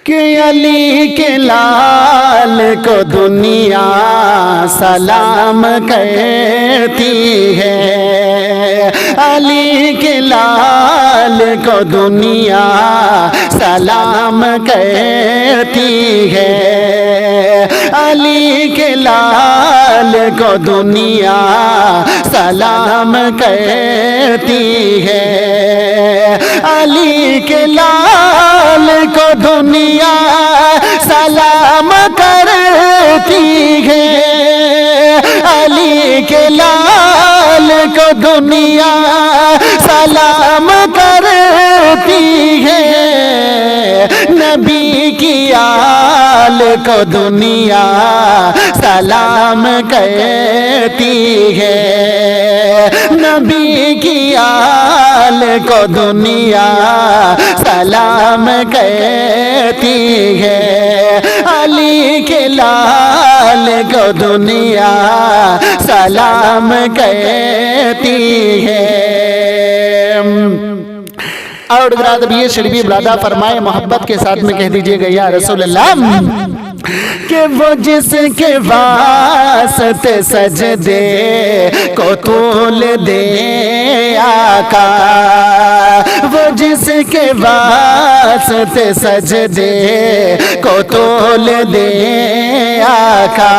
کہ علی کے لال کو دنیا سلام کہتی ہے، علی کے لال کو دنیا سلام کہتی ہے، علی کے لال کو دنیا سلام کہتی ہے، علی کے لال کو دنیا سلام کرتی ہے، علی کے لال کو دنیا سلام کرتی ہے، نبی کی آل کو دنیا سلام کہتی ہے، نبی کی آل کو دنیا سلام کہتی ہے، علی کے لال کو دنیا سلام کہتی ہے۔ اور حضرات اب یہ شریف برادہ فرمائے محبت کے ساتھ میں کہہ دیجئے گا یا رسول اللہ کہ وہ جس کے واسطے سجدے کو طول دے آقا، وہ جس کے واسطے سجدے کو طول دے آقا،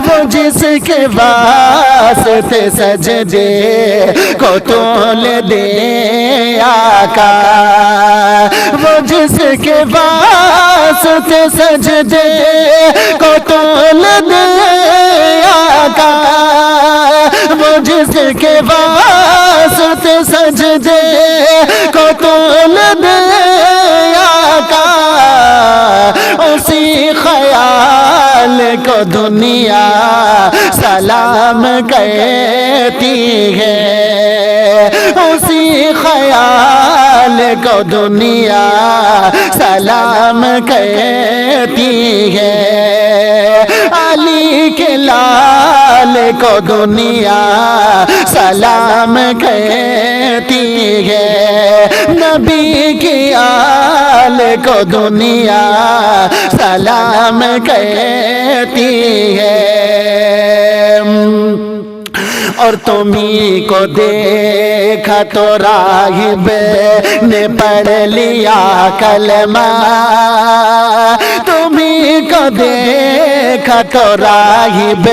وہ جس کے واسطے سجدے کو طول دے آقا، وہ جس کے واسطے سجدے کو طول دے آقا، وہ جس کے واسطے سجدے کو طول دے آقا، اسی خیال کو دنیا سلام کہتی ہے، اسی خیال کو دنیا سلام کہتی ہے، علی کے لال کو دنیا سلام کہتی ہے، نبی کی آل کو دنیا سلام کہتی ہے۔ اور تمہیں کو دیکھا تو راہب نے پڑھ لیا کلمہ، تمہیں کو دیکھا تو راہب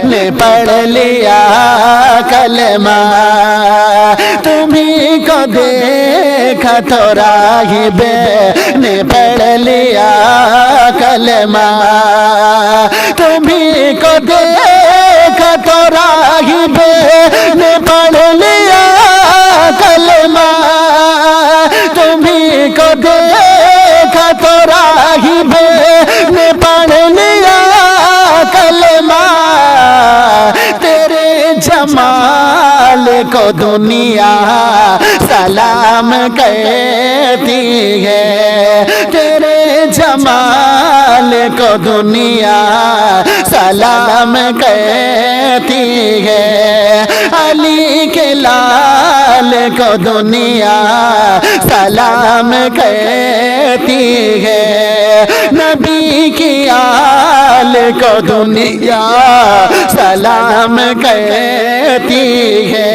نے پڑھ لیا کلمہ، تمہیں کو دیکھا تو راہب نے پڑھ لیا کلمہ، تمہیں کو دیکھا تو راہب نے پڑھ لیا کلمہ، تمہیں کو دیکھا تو راہب نے پڑھ لیا کلمہ، تیرے جمال کو دنیا سلام کہتی ہے، تیرے جمال کو دنیا سلام کہتی ہے، علی کے لال کو دنیا سلام کہتی ہے، نبی کی آل کو دنیا سلام کہتی ہے۔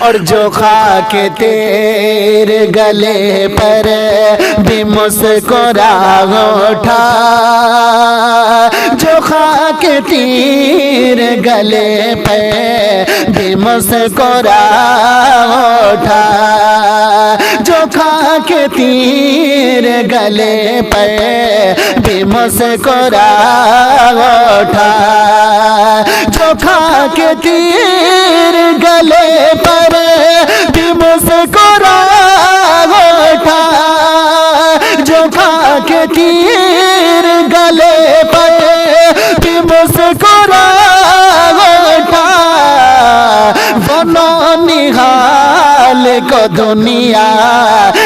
اور جو خاک تیرے گلے پر بھی مسکرا اٹھا، جو خاک تیرے گلے پہ بھی مسکرا اٹھا، جو خاک تیرے گلے پہ بھی مسکرا اٹھا، جو خاک تیرے گلے پر بھی مسکرا اٹھا، جو خاک تیر گلے پر بھی مسکرا اٹھا، وہ نونہال کو دنیا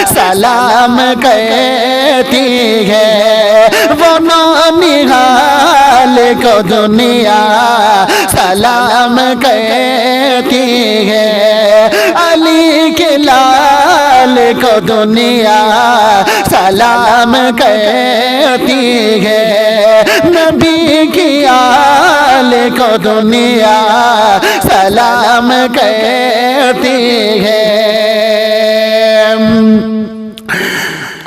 سلام کہتی ہے، وہ نونہال کو دنیا سلام کہتی ہے، علی کے لال کو دنیا سلام کہتی ہے، نبی کی آل کو دنیا سلام کہتی ہے۔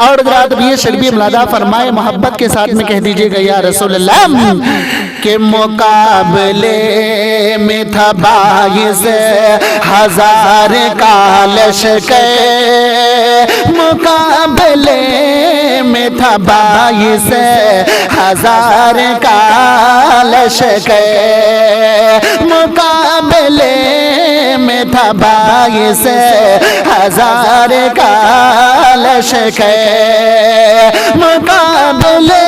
اور حضرات بھی یہ شربی ملادہ فرمائے، محبت کے ساتھ میں کہہ دیجئے گا یا رسول اللہ کہ مقابلے میں تھا 22,000 کا لشکر، مقابلے میں تھا 22,000 کا لشکر، مقابلے میں تھا 22,000 کا لشکر، مقابلے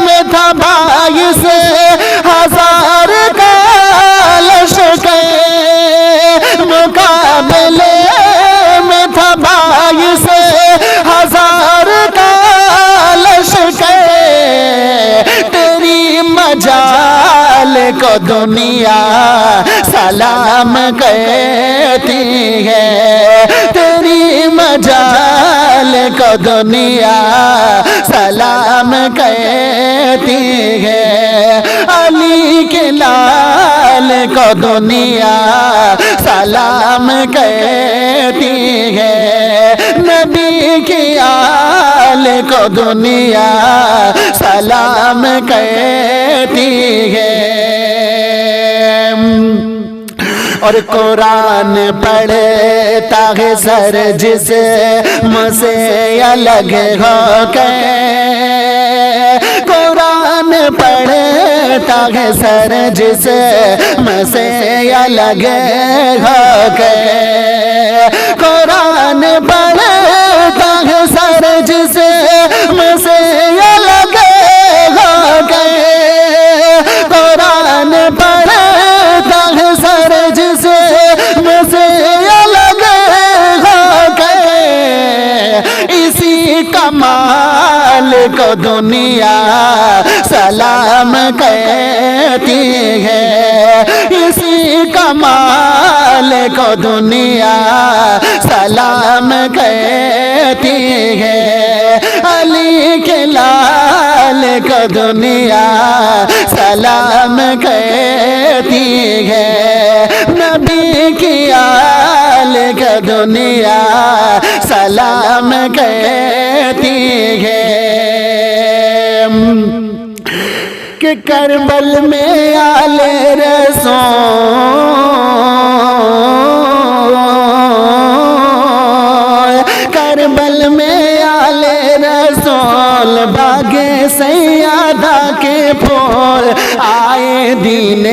میں تھا 22,000 کا لشکر، مقابلے میں تھا 22,000 کا لشکر، تیری مجال کو دنیا سلام کہتی ہے، تیری مجال کو دنیا سلام کہتی ہے، علی کے لال کو دنیا سلام کہتی ہے، نبی کی آل کو دنیا سلام کہتی ہے۔ اور قرآن پڑھتا ہے سر جسم سے الگ ہو کے، قرآن پڑھتا ہے سر جسم سے الگ ہو کے، قرآن پڑھتا ہے سر جسم سے الگ ہو کے، قرآن پڑھتا ہے سر جسم سے الگ ہو کے، اسی کمال کو دنیا سلام کہتی ہے، اسی کمال کو دنیا سلام کہتی ہے، علی کے لال کو دنیا سلام کہتی ہے، نبی کی آل کو دنیا سلام کہتی ہے۔ کہ کربل میں آل رسول، کربل میں آل رسول، باغ سیادہ کے پھول، آئے دین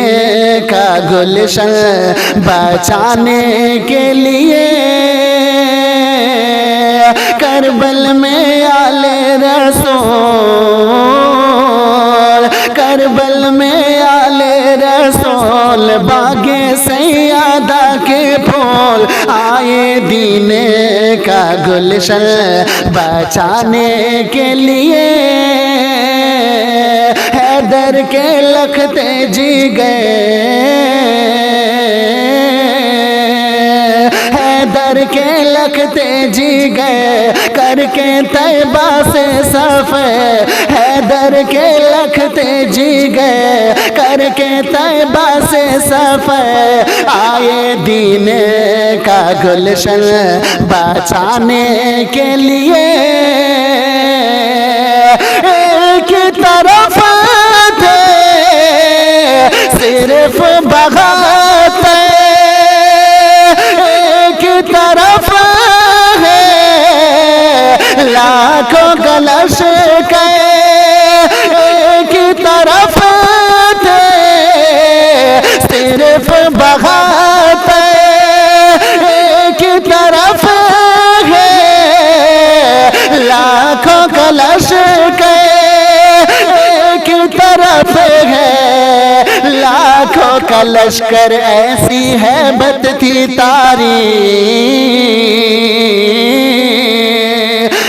کا گلشن بچانے کے لیے، کربل میں آل رسول، کربل میں آل رسول، باغ سیادہ کے پھول، آئے دین کا گلشن بچانے کے لیے، حیدر کے لکھتے جی گئے، حیدر کے لکھتے جی گئے، کر کے طیبہ سے صفے، حیدر کے لکھتے جی گئے، کر کے طیبہ سے صفے، آئے دین کا گلشن بچانے کے لیے، ایک طرف تھے صرف بغاتے، ایک طرف ہے لاکھوں کلش کے، ایک طرف تھے صرف بغاتے، ایک طرف ہے لاکھوں کلش کے، ایک طرف ہے لاکھوں کا لشکر، ایسی ہیبت تھی تاری،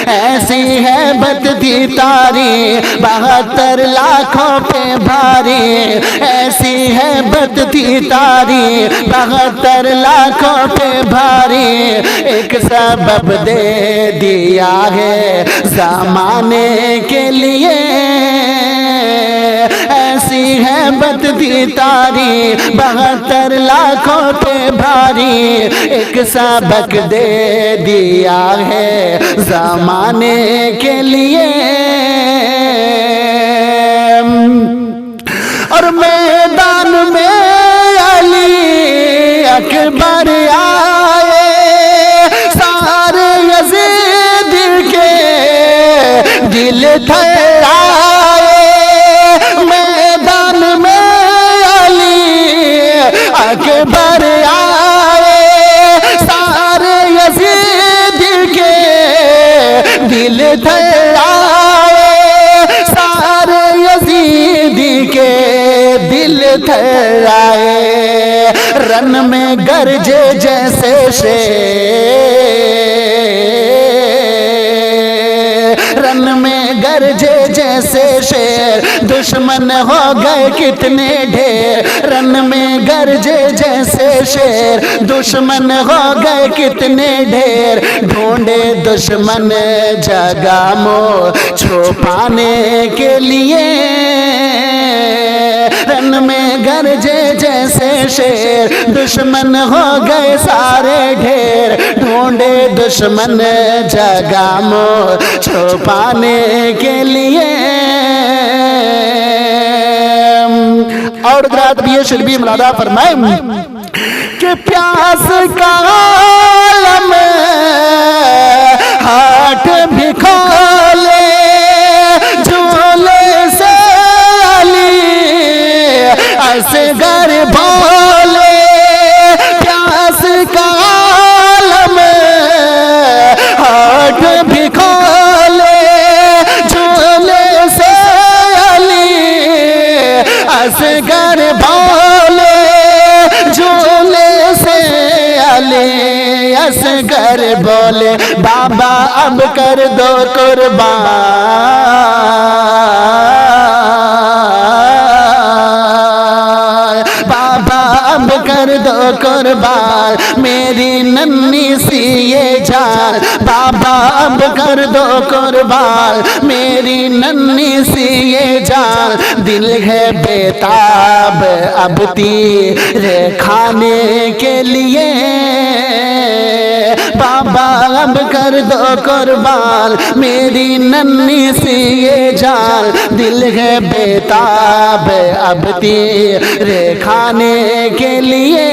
ایسی ایسی ہیبت تھی تاری 72 لاکھوں پہ بھاری، ایسی ہیبت تھی تاری 72 لاکھوں پہ بھاری، ایک سبب دے دیا ہے زمانے کے لیے، ایسی ہیبت تھی تاری 72 لاکھوں پہ بھاری، ایک سبق دے دیا ہے زمانے کے لیے۔ اور میدان میں علی اکبر آئے، سارے یزید کے دل تھرائے، میدان میں علی اکبر آئے، سارے یزید کے دل تھرائے، سارے یزید کے دل تھرائے، رن میں گرجے جیسے شیر، رن میں گرجے جیسے شیر، دشمن ہو گئے کتنے ڈھیر، رن میں گرجے جیسے شیر، دشمن ہو گئے کتنے ڈھیر، ڈھونڈے دشمن جگہ مو چھپانے کے لیے، رن میں گرجے جیسے شیر، دشمن ہو گئے سارے ڈھیر، ڈھونڈے دشمن جگہ مو چھپانے کے لیے۔ اور حضرات بھی شربی ملادہ فرمائے کہ پیاس کا عالم ہاتھ بھی کھولے، جھولے سے علی اصغر بولے، پیاس کا عالم ہاتھ بھی کھولے، جھولے سے علی اصغر بولے، جھولے سے علی اصغر بولے، بابا اب کر دو قربان، بابا اب کر دو قربان میری ننھی سی یہ جان، بابا اب کر دو قربان میری ننھی سی یہ جان، دل ہے بیتاب اب تیرے کھانے کے لیے، بابا اب کر دو قربان میری ننھی سی یہ جان، دل ہے بیتاب اب تیرے کھانے کے لیے۔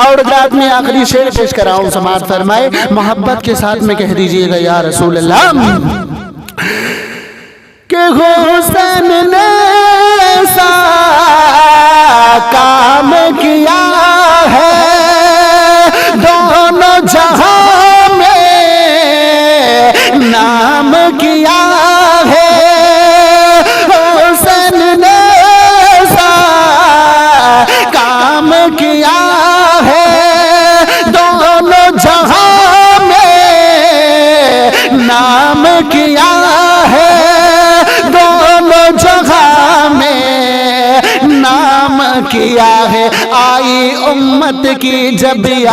اور رات میں آخری شعر پیش کر رہا ہوں، سماعت فرمائے، محبت کے ساتھ میں کہہ دیجئے گا یا رسول اللہ کہ حسین نے ایسا کام کیا ہے دونوں جہاں میں نام کیا ہے، حسین نے ایسا کام کیا ہے دونوں جہاں میں نام کیا ہے، دونوں جگہ میں نام کیا ہے، آئی امت کی جب یاد،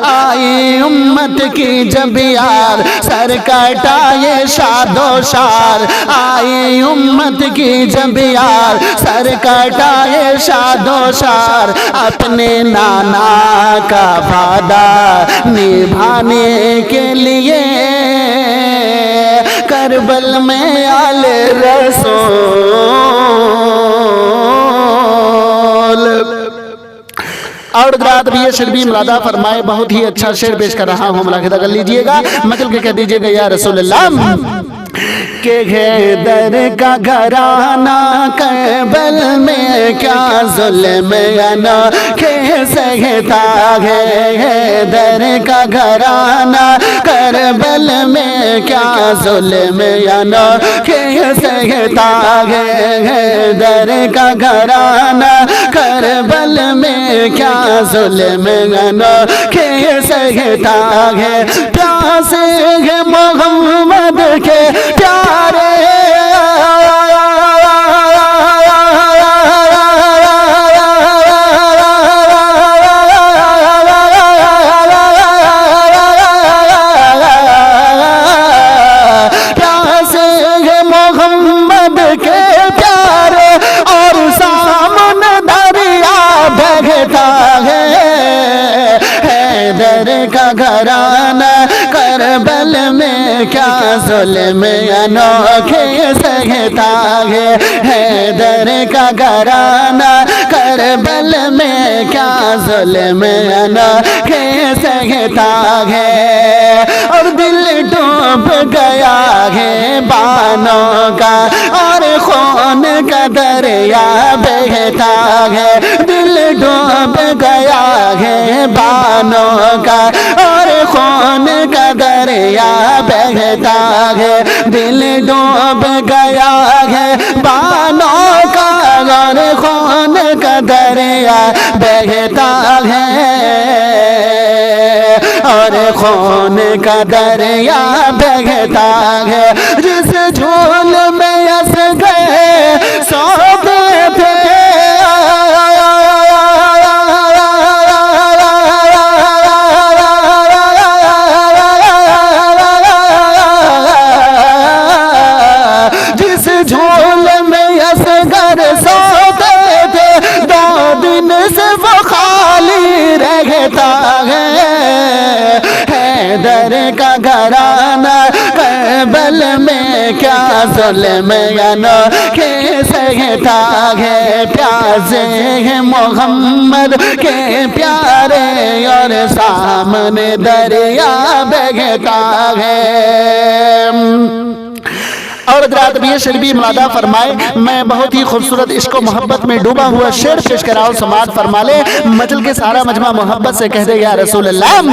آئی امت کی جب یاد، سر کٹائے شاد و شار، آئی امت کی جب یاد، سر کٹائے شاد و شار، اپنے نانا کا وعدہ نبھانے کے لیے، کربل میں آل رسول۔ اور حضرات بھی یہ شعر بھی ملادہ فرمائے، بہت ہی اچھا شعر پیش کر رہا ہوں، ملاحظہ کر لیجئے گا، مچل کے کہہ دیجئے گا یا رسول اللہ کہ حیدر کا گھرانہ کربل میں کیا ظلم انوکھے سہتا ہے، حیدر کا گھرانہ کربل میں کیا ظلم انوکھے سہتا ہے، حیدر کا گھرانہ کربل میں کیا ظلم انوکھے سہتا ہے پیاسے ہیں محمد کے پیارے کا گھرانہ کربل میں کیا ظلم انوکھے سہتا ہے حیدر کا گھرانہ کربل میں کیا ظلم انوکھے سہتا ہے اور دل ڈوب گیا ہے بانوں کا اور خون کا دریا بہتا ہے دل ڈوب گیا ہے بانوں کا اور خون کا دریا بہتا ہے دل ڈوب گیا ہے بانوں کا اور خون کا دریا بہتا ہے اور خون کا دریا بہتا ہے جس جھول میں اصغر سوتے تھے جھول میں اصغر سوتے تھے 2 دن سے وہ خالی رہتا ہے حیدر کا گھرانہ کربل میں کیا ظلم انوکھے سہتا ہے پیاسے ہیں محمد کے پیارے اور سامنے دریا بہتا ہے اور حضرات بھی شربی ملادہ فرمائے میں بہت ہی خوبصورت عشق و محبت میں ڈوبا ہوا شعر پیش کراؤ سماعت فرما لے مجل کے سارا مجمع محبت سے کہہ دے یا رسول اللہ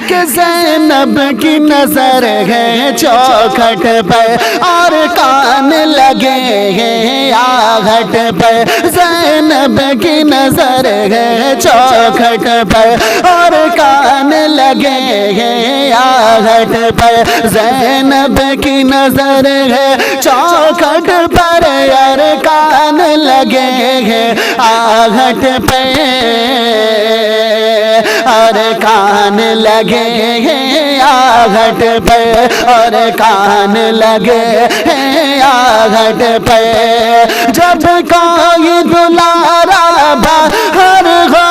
کہ زینب کی نظر ہے چوکھٹ پہ اور کان لگے ہیں آہٹ پہ زینب کی نظر ہے چوکھٹ پہ اور کان لگے ہیں آہٹ پہ زینب کی نظر ہے چوکھٹ پر اور کان لگے ہیں آہٹ پہ اور کان لگے ہیں آہٹ پہ اور کان لگے ہیں آہٹ پہ جب کوئی دلارا باہر ہو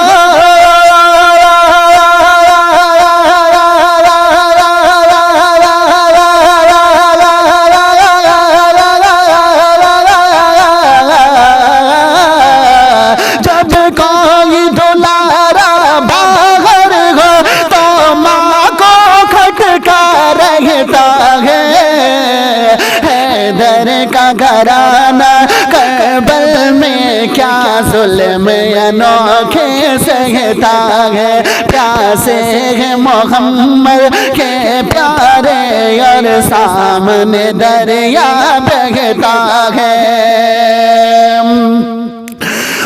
حیدر کا گھرانہ کربل میں کیا ظلم انوکھے سہتا ہے پیاسے ہیں محمد کے پیارے اور سامنے دریا بہتا ہے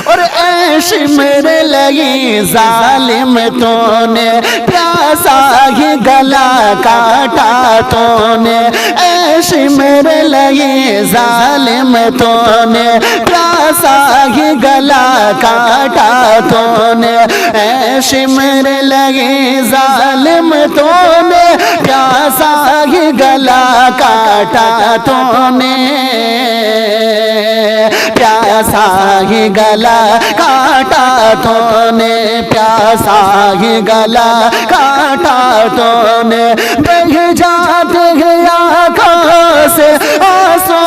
اور عیش میرے لگی ظالم تو نے پیاسا ہی گلا کاٹا تو نے عیش میرے لگی ظالم تو نے پیاسا ہی گلا کاٹا تو نے عیش میرے لگی ظالم تو نے پیاسا ہی گلا کاٹا تو نے پیاسا ہی گلا کاٹا تو نے پیاسا ہی گلا کاٹا تو نے بہہ جاتے ہیں آنکھوں سے آنسو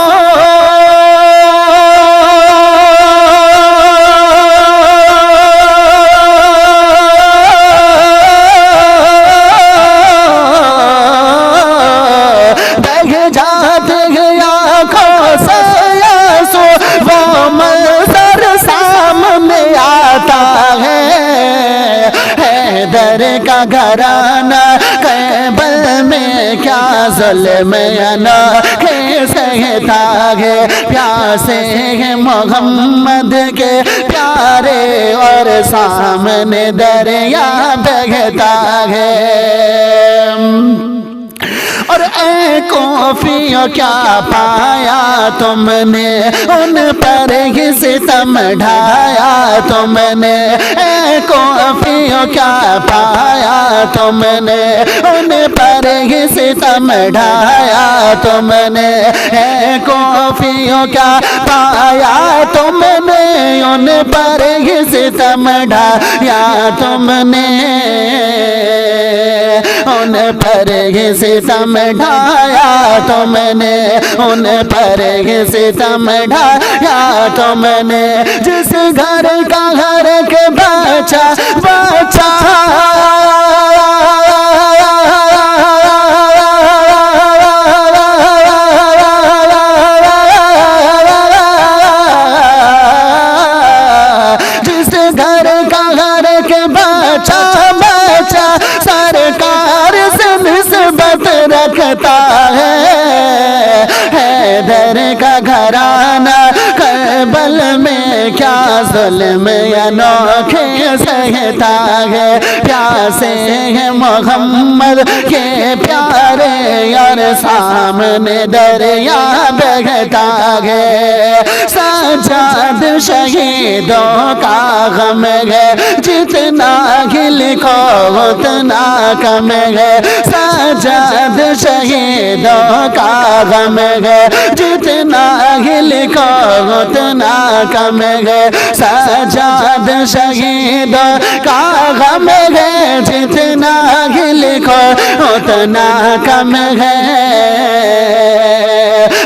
بہہ جاتے ہیں آنکھوں سے آنسو وہ منظر سامنے آتا ہے حیدر کا گھرانہ کربل میں کیا ظلم انوکھے سہتا ہے پیاسے ہیں محمد کے پیارے اور سامنے دریا بہتا ہے اور اے کوفیوں کیا پایا تم نے ان پر ہی ستم ڈھایا تم نے اے کوفیوں کیا پایا تم نے ان پر ہی ستم ڈھایا تم نے اے کوفیوں کیا پایا تم نے ان پر ہی ستم ڈھایا تم نے ان پر ہی ستم ڈھایا تم نے ان پر ہی ستم ڈھایا تم نے جس گھر کا گھر کے بچہ بچہ جس گھر کا گھر کے بچہ بچہ سرکار سے نسبت رکھتا ہے حیدر کا گھرانہ کربل میں کیا ظلم انوکھے سہتا ہے پیاسے ہیں محمد کے پیارے اور سامنے دریا بہتا ہے سجاد شہیدوں کا غم ہے جتنا ہی لکھو اتنا کم ہے سجاد شہیدوں کا غم ہے جتنا ہی لکھو اتنا کم ہے سجاد شہیدوں کا غم ہے جتنا ہی لکھو اتنا کم ہے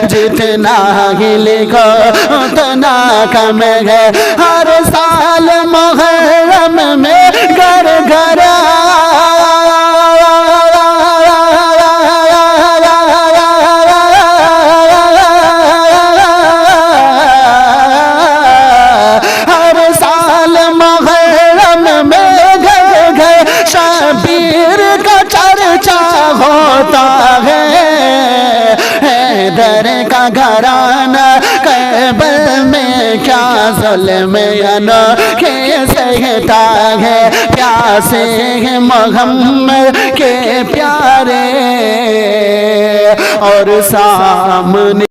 جتنا ہی لکھو اتنا کم ہے ہر سال محرم میں گھر گھر ہر سال محرم میں گھر گھر شبیر کا چرچا ہوتا ہے حیدر کا گھرانہ کربل میں کیا ظلم انوکھے سہتا ہے پیاسے ہیں محمد کے پیارے اور سامنے